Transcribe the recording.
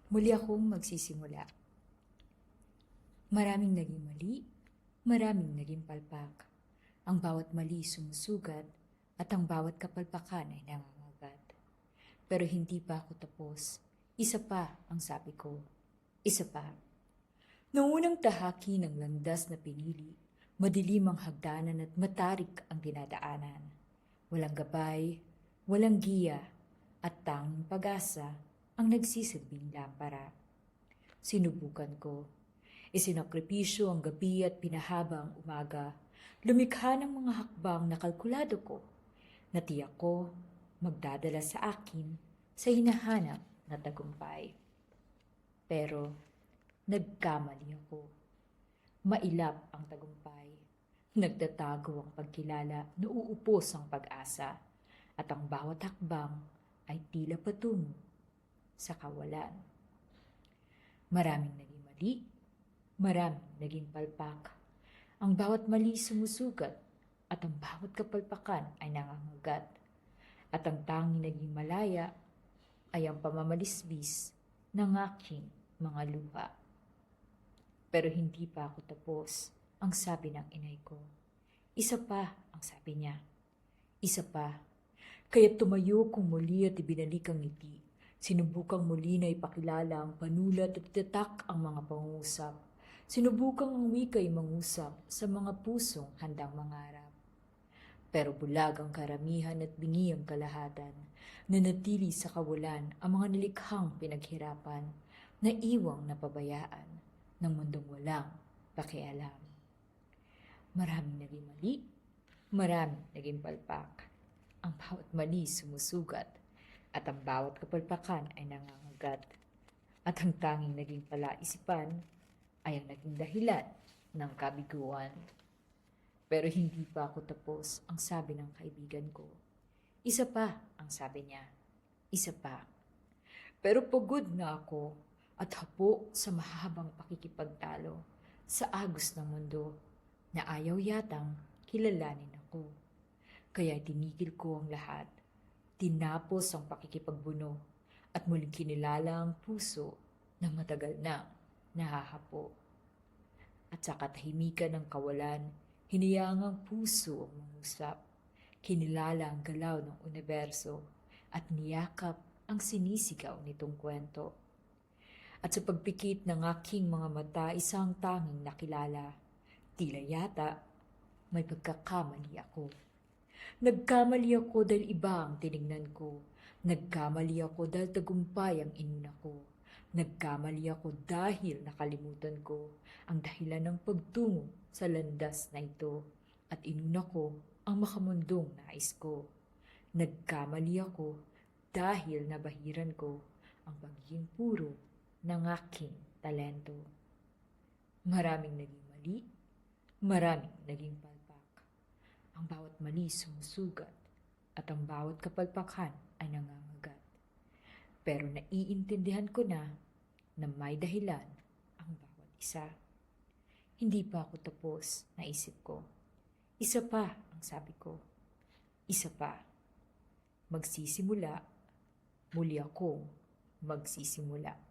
Muli akong magsisimula. Maraming naging mali, maraming naging palpak. Ang bawat mali sumusugat at ang bawat kapalpakan ay nangangagat. Pero hindi pa ako tapos. Isa pa ang sabi ko. Isa pa. Noong unang tahaki ng landas na pinili, madilim ang hagdanan at matarik ang dinadaanan. Walang gabay, walang giya, at tanging pag-asa ang nagsisilbing lampara. Sinubukan ko. Isinakripisyo ang gabi at pinahaba ang umaga. Lumikha ng mga hakbang na kalkulado ko. Natiyak ko magdadala sa akin sa hinahanap na tagumpay. Pero nagkamali ako. Mailap ang tagumpay. Nagtatago ang pagkilala na uupos ang pag-asa. At ang bawat hakbang ay tila patungo sa kawalan. Maraming naging mali, maraming naging palpak. Ang bawat mali sumusugat at ang bawat kapalpakan ay nangangagat. At ang tanging naging malaya ay ang pamamalisbis ng aking mga luha. Pero hindi pa ako tapos, ang sabi ng inay ko. Isa pa, ang sabi niya. Isa pa. Kaya tumayo kong muli at ibinalik ang ngiti. Sinubukang muli na ipakilala ang panulat at itatak ang mga pangusap. Sinubukang ang wika'y mangusap sa mga pusong handang mangarap. Pero bulag ang karamihan at bingi ang kalahatan. Nanatili sa kawalan ang mga nilikhang pinaghirapan na iwang napabayaan ng mundong walang pakialam. Maraming naging mali, maraming naging palpak. Ang bawat mali sumusugat at ang bawat kapalpakan ay nangangagat. At ang tanging naging palaisipan ay ang naging dahilan ng kabiguan. Pero hindi pa ako tapos, ang sabi ng kaibigan ko. Isa pa, ang sabi niya. Isa pa. Pero pagod na ako at hapo sa mahabang pakikipagtalo sa agos ng mundo na ayaw yatang kilalanin ako. Kaya tinigil ko ang lahat. Tinapos ang pakikipagbuno at muling kinilala ang puso na matagal na nahahapo. At sa katahimikan ng kawalan, hinayang ang puso ang mangusap. Kinilala ang galaw ng universo at niyakap ang sinisigaw nitong kwento. At sa pagpikit ng aking mga mata, isang tanging nakilala. Tila yata may pagkakamali ako. Nagkamali ako dahil iba ang tinignan ko. Nagkamali ako dahil tagumpay ang inuna ko. Nagkamali ako dahil nakalimutan ko ang dahilan ng pagtungo sa landas na ito. At inuna ko ang makamundong nais ko. Nagkamali ako dahil nabahiran ko ang pagiging puro ng aking talento. Maraming naging mali, maraming naging palpak. Ang bawat mali sumusugat at ang bawat kapalpakan ay nangangagat. Pero naiintindihan ko na may dahilan ang bawat isa. Hindi pa ako tapos, naisip ko. Isa pa, ang sabi ko. Isa pa. Magsisimula, muli akong magsisimula.